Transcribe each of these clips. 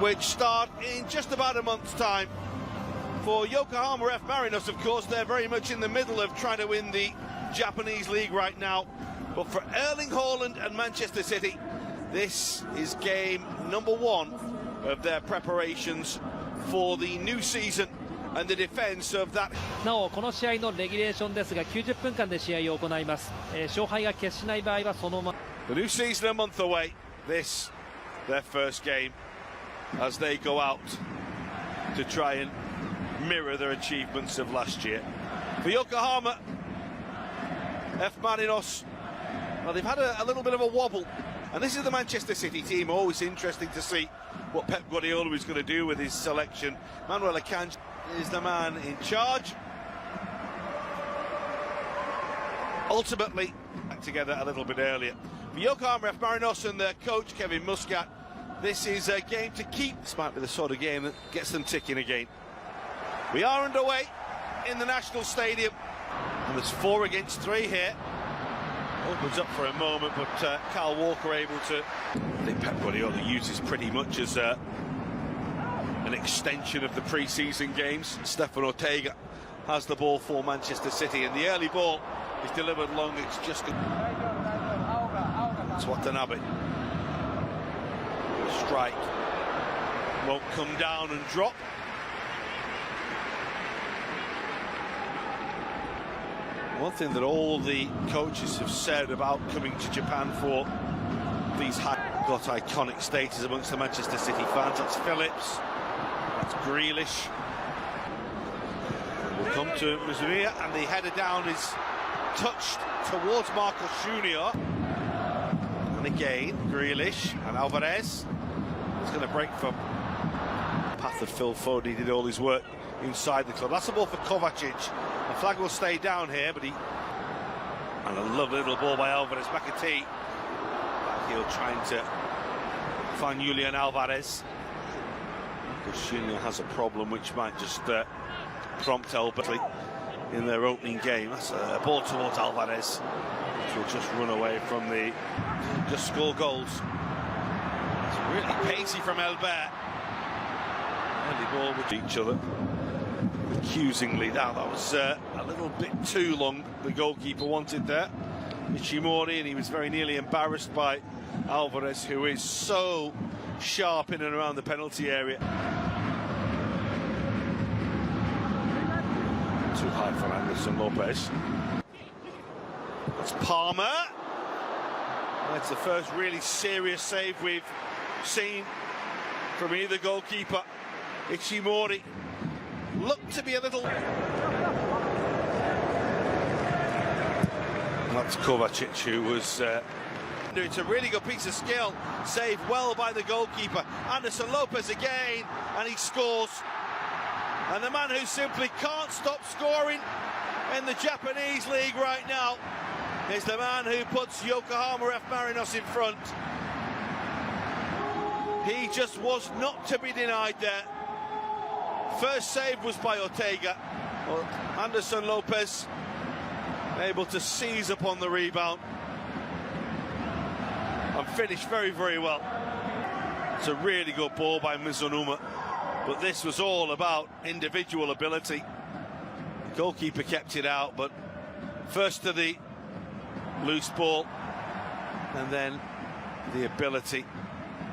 which start in just about a month's time. For Yokohama F. Marinos, of course, they're very much in the middle of trying to win the Japanese league right now. But for Erling Haaland and Manchester City, this is game number one of their preparations for the new season and the defense of that. なおこの試合のレギュレーションですが90分間で試合を行います。勝敗が決しない場合はそのまま。The new season a month away. This their first game as they go out to try and mirror their achievements of last year. For Yokohama F. Marinos, well, they've had a little bit of a wobble, and this is the Manchester City team. Always interesting to see what Pep Guardiola is going to do with his selection. Manuel Akanji is the man in charge. Ultimately, back together a little bit earlier. For Yokohama F. Marinos and their coach Kevin Muscat, this is a game to keep. This might be the sort of game that gets them ticking again. We are underway in the National Stadium, and there's 4 against 3 here. Opens up for a moment, but Kyle Walker able to. I think Pep Guardiola uses pretty much as an extension of the pre-season games. Stefan Ortega has the ball for Manchester City, and the early ball is delivered long. It's just it's Watanabe. The strike won't come down and drop. One thing that all the coaches have said about coming to Japan for these got iconic status amongst the Manchester City fans. That's Phillips, that's Grealish. We'll come to Mizumiya, and the header down is touched towards Marcus Junior. And again, Grealish and Alvarez. It's going to break from path of Phil Foden. He did all his work inside the club. That's the ball for Kovacic. The flag will stay down here, but and a lovely little ball by Alvarez. McAtee back heel trying to find Julian Alvarez. Marcus Junior has a problem which might just prompt Elbertley in their opening game. That's a ball towards Alvarez, which will just run away from the just score goals. It's really pacey from Elbert. Early ball with each other. Accusingly, that was a little bit too long. The goalkeeper wanted there, Ishimori, and he was very nearly embarrassed by Alvarez, who is so sharp in and around the penalty area. Too high for Anderson Lopez. That's Palmer. That's the first really serious save we've seen from either goalkeeper. Ishimori looked to be a little. That's Kovacic, who was. It's a really good piece of skill, saved well by the goalkeeper. Anderson Lopez again, and he scores. And the man who simply can't stop scoring in the Japanese league right now is the man who puts Yokohama F. Marinos in front. He just was not to be denied there. First save was by Ortega. Well, Anderson Lopez able to seize upon the rebound and finish very, very well. It's a really good ball by Mizunuma, but this was all about individual ability. The goalkeeper kept it out, but first to the loose ball, and then the ability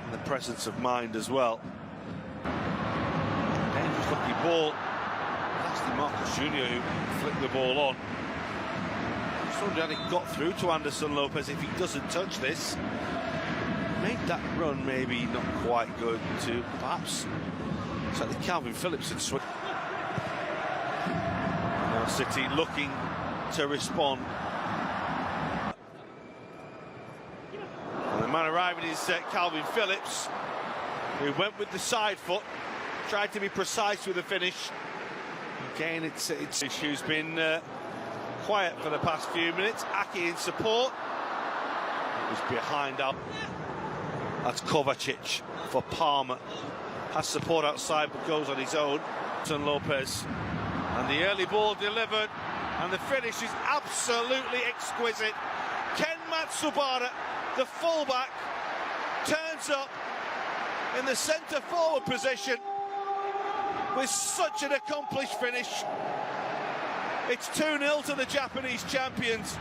and the presence of mind as well. Dangerous looking ball. Actually, Marcus Junior who flicked the ball on. It got through to Anderson Lopez. If he doesn't touch this, made that run maybe not quite good to perhaps. It's like the Calvin Phillips had switched. Now City looking to respond. And the man arriving is Calvin Phillips, who went with the side foot, tried to be precise with the finish. Again, it's who's been quiet for the past few minutes. Aki in support. It was behind up. That's Kovacic for Palmer. Has support outside but goes on his own. Lopez. And the early ball delivered. And the finish is absolutely exquisite. Ken Matsubara, the fullback, turns up in the centre forward position with such an accomplished finish. It's 2-0 to the Japanese champions,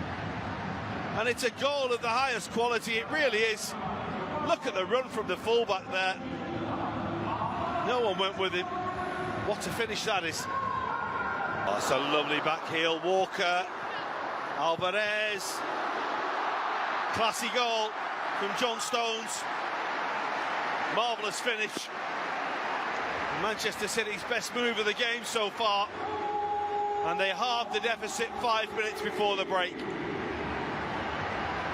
and it's a goal of the highest quality. It really is. Look at the run from the fullback there. No one went with him. What a finish that is. Oh, it's a lovely back heel. Walker, Alvarez. Classy goal from John Stones. Marvellous finish. Manchester City's best move of the game so far. And they halved the deficit 5 minutes before the break.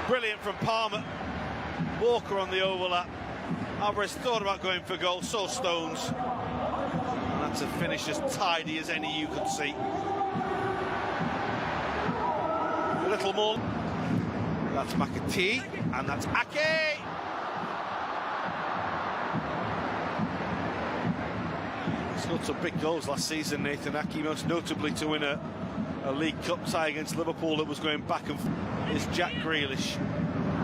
Brilliant from Palmer. Walker on the overlap. Alvarez thought about going for goal, so Stones. And that's a finish as tidy as any you could see. A little more. That's McAtee, and that's Ake. He scored some big goals last season, Nathan Ake, most notably to win a League Cup tie against Liverpool that was going back and forth. It's Jack Grealish.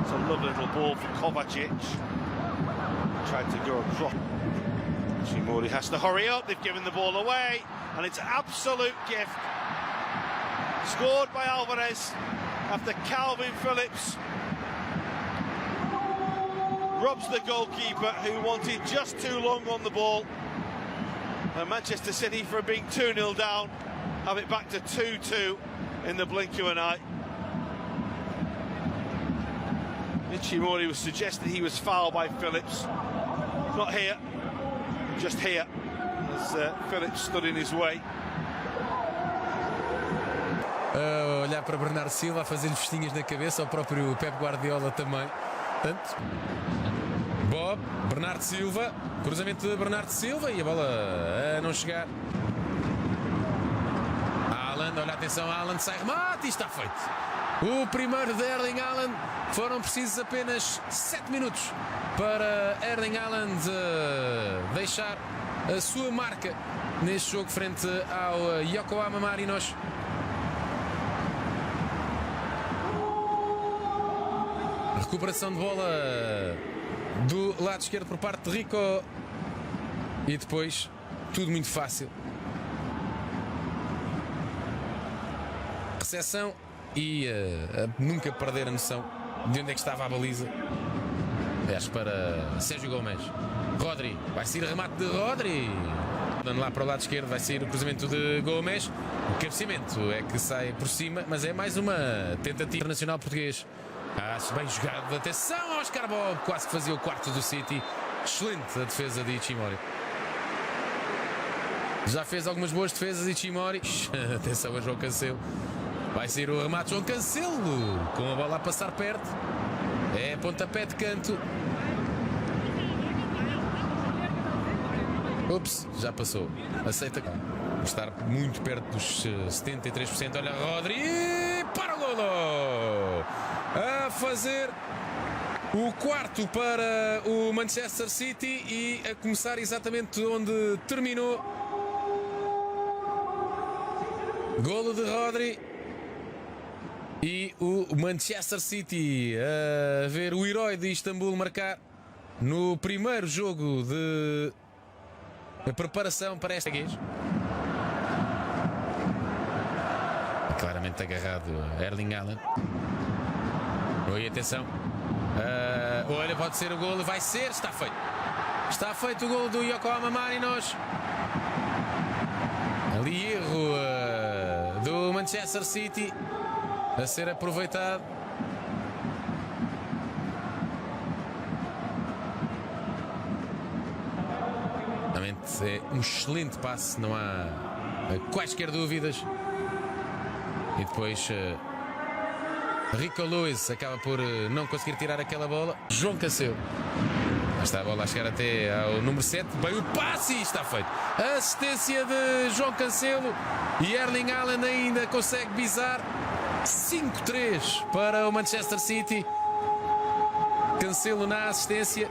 It's a lovely little ball for Kovacic. Tried to go across. Shimori has to hurry up. They've given the ball away, and it's absolute gift. Scored by Alvarez after Calvin Phillips robs the goalkeeper, who wanted just too long on the ball. And Manchester City, for being 2-0 down, have it back to 2-2 in the blink of an eye. Ishimori was suggesting he was fouled by Phillips. Not here, just here, as Phillips stood in his way. Olhar para Bernardo Silva a fazer festinhas na cabeça, ao próprio Pep Guardiola também. Tanto. Bob, Bernardo Silva, cruzamento de Bernardo Silva e a bola a não chegar. Haaland, olha atenção, Haaland sai remate e está feito. O primeiro de Erling Haaland. Foram precisos apenas 7 minutos para Erling Haaland deixar a sua marca neste jogo frente ao Yokohama Marinos. Recuperação de bola do lado esquerdo por parte de Rico. E depois tudo muito fácil. Recepção e nunca perder a noção de onde é que estava a baliza. Aliás, para Sérgio Gomes. Rodri, vai sair o remate de Rodri. Dando lá para o lado esquerdo, vai sair o cruzamento de Gomes. O cabeceamento é que sai por cima, mas é mais uma tentativa nacional português. Acho bem jogado. Atenção, Oscar Bob, quase que fazia o quarto do City. Excelente a defesa de Ishimori. Já fez algumas boas defesas Ishimori. Atenção a João Cancelo. Vai sair o remate João Cancelo, com a bola a passar perto. É pontapé de canto. Ups, já passou. Aceita estar muito perto dos 73%. Olha Rodri para o golo. A fazer o quarto para o Manchester City e a começar exatamente onde terminou. Golo de Rodri. E o Manchester City a ver o herói de Istambul marcar no primeiro jogo de preparação para esta vez. Claramente agarrado Erling Haaland. Oi, atenção. Olha, pode ser o golo. Vai ser, está feito. Está feito o golo do Yokohama Marinos. Ali erro do Manchester City a ser aproveitado. Realmente é um excelente passe, não há quaisquer dúvidas. E depois Rico Lewis acaba por não conseguir tirar aquela bola. João Cancelo. Está a bola a chegar até ao número 7. Bem o passe e está feito. Assistência de João Cancelo. E Erling Haaland ainda consegue bizar. 5-3 para o Manchester City. Cancelo na assistência.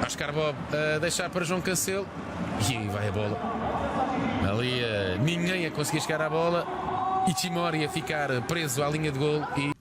Oscar Bob a deixar para João Cancelo. E aí vai a bola. Ali ninguém a conseguir chegar à bola. Ishimori a ficar preso à linha de golo. E